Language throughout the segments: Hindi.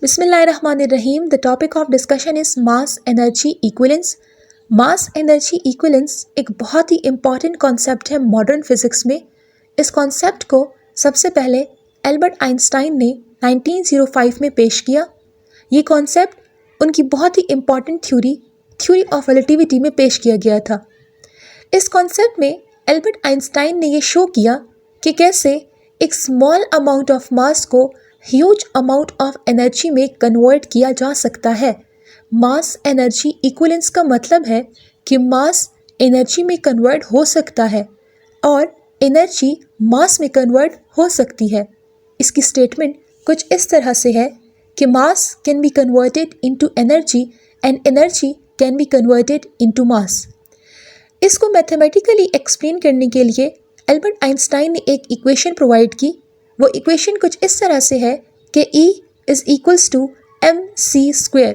Bismillahirrahmanirrahim. The topic of discussion is mass energy equivalence. Mass energy equivalence एक बहुत ही इम्पॉर्टेंट कॉन्सेप्ट है मॉडर्न फिजिक्स में। इस कॉन्सेप्ट को सबसे पहले एल्बर्ट आइंस्टाइन ने 1905 में पेश किया। ये कॉन्सेप्ट उनकी बहुत ही इम्पॉर्टेंट थ्योरी ऑफ रिलेटिविटी में पेश किया गया था। इस कॉन्सेप्ट में एल्बर्ट आइंस्टाइन ने ये शो किया कि कैसे एक स्मॉल अमाउंट ऑफ मास को ह्यूज अमाउंट ऑफ एनर्जी में कन्वर्ट किया जा सकता है। मास एनर्जी इक्विवेलेंस का मतलब है कि मास एनर्जी में कन्वर्ट हो सकता है और एनर्जी मास में कन्वर्ट हो सकती है। इसकी स्टेटमेंट कुछ इस तरह से है कि मास can be converted into energy and energy can be converted into mass. इसको मैथमेटिकली एक्सप्लेन करने के लिए एल्बर्ट आइंस्टाइन ने एक इक्वेशन प्रोवाइड की। वो इक्वेशन कुछ इस तरह से है कि E is equals to mc²,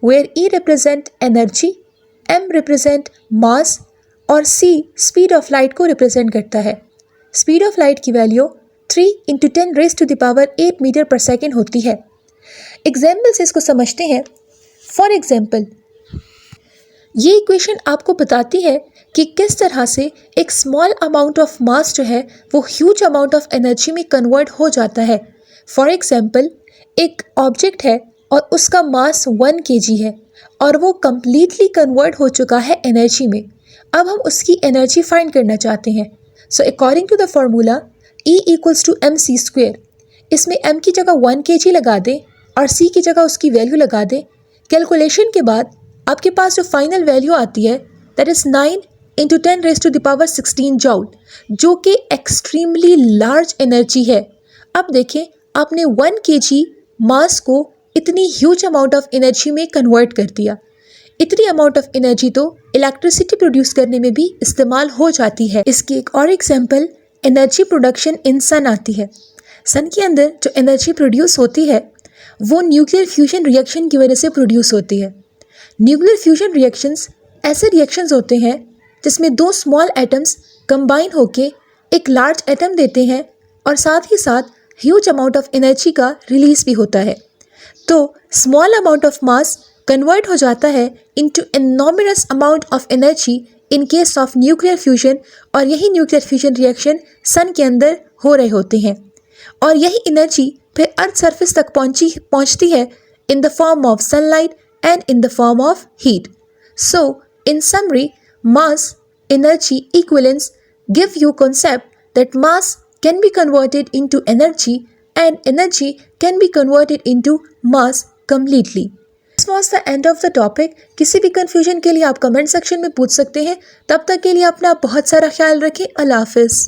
where E represent energy, m represent mass और c speed of light को represent करता है। speed of light की वैल्यू 3 × 10⁸ मीटर पर सेकेंड होती है। एग्जाम्पल से इसको समझते हैं। फॉर एग्जाम्पल, ये इक्वेशन आपको बताती है कि किस तरह से एक स्मॉल अमाउंट ऑफ मास जो है वो ह्यूज अमाउंट ऑफ एनर्जी में कन्वर्ट हो जाता है। फॉर एग्जाम्पल, एक ऑब्जेक्ट है और उसका मास 1 kg है और वो कम्प्लीटली कन्वर्ट हो चुका है एनर्जी में। अब हम उसकी एनर्जी फाइंड करना चाहते हैं। So according to the formula E = mc², इसमें m की जगह 1 kg लगा दें और c की जगह उसकी वैल्यू लगा दें। कैलकुलेशन के बाद आपके पास जो फाइनल वैल्यू आती है दैट इज़ 9 × 10⁻16 जूल, जो कि एक्सट्रीमली लार्ज एनर्जी है। अब देखें, आपने 1 kg मास को इतनी ह्यूज अमाउंट ऑफ एनर्जी में कन्वर्ट कर दिया। इतनी अमाउंट ऑफ एनर्जी तो इलेक्ट्रिसिटी प्रोड्यूस करने में भी इस्तेमाल हो जाती है। इसकी एक और एग्जांपल एनर्जी प्रोडक्शन इन सन आती है। सन के अंदर जो एनर्जी प्रोड्यूस होती है वो न्यूक्लियर फ्यूजन रिएक्शन की वजह से प्रोड्यूस होती है। न्यूक्लियर फ्यूजन रिएक्शंस ऐसे रिएक्शंस होते हैं जिसमें 2 स्मॉल एटम्स कंबाइन होके एक लार्ज एटम देते हैं और साथ ही साथ ह्यूज अमाउंट ऑफ एनर्जी का रिलीज भी होता है। तो small amount of mass convert हो जाता है into enormous amount of energy in case of nuclear fusion, और यही न्यूक्लियर फ्यूजन रिएक्शन सन के अंदर हो रहे होते हैं और यही एनर्जी फिर अर्थ सरफेस तक पहुंचती है in the form of sunlight and in the form of heat. So, in summary, mass energy equivalence give you concept that mass can be converted into energy and energy can be converted into mass completely. This was the end of the topic. किसी भी confusion के लिए आप comment section में पूछ सकते हैं। तब तक के लिए अपना बहुत सारा ख्याल रखें। अल्लाह हाफिज़।